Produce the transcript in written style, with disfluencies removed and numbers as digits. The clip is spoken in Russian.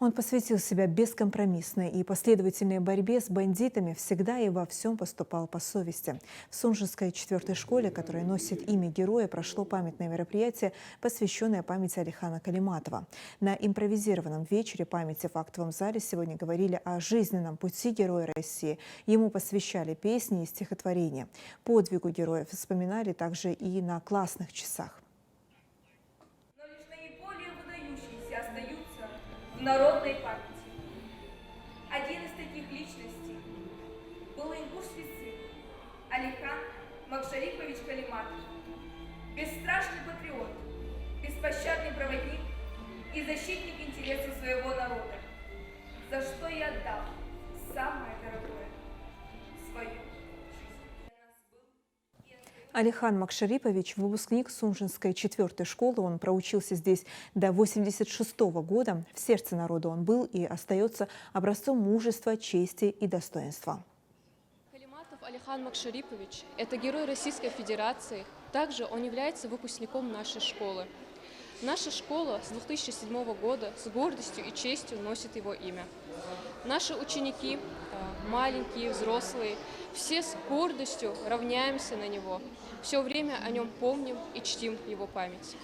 Он посвятил себя бескомпромиссной и последовательной борьбе с бандитами, всегда и во всем поступал по совести. В Сунжинской 4-й школе, которая носит имя героя, прошло памятное мероприятие, посвященное памяти Алихана Калиматова. На импровизированном вечере памяти в актовом зале сегодня говорили о жизненном пути героя России. Ему посвящали песни и стихотворения. Подвигу героев вспоминали также и на классных часах. Но лишь наиболее выдающиеся остаются в народной памяти. Один из таких личностей был ингушский сын Алихан Макшарипович Калиматов, бесстрашный патриот, беспощадный проводник и защитник интересов своего народа, за что и отдал самое дорогое – свою жизнь. Алихан Макшарипович – выпускник Сунжинской 4-й школы. Он проучился здесь до 1986 года. В сердце народа он был и остается образцом мужества, чести и достоинства. Калиматов Алихан Макшарипович – это герой Российской Федерации. Также он является выпускником нашей школы. Наша школа с 2007 года с гордостью и честью носит его имя. Наши ученики, маленькие, взрослые, все с гордостью равняемся на него. Все время о нем помним и чтим его память.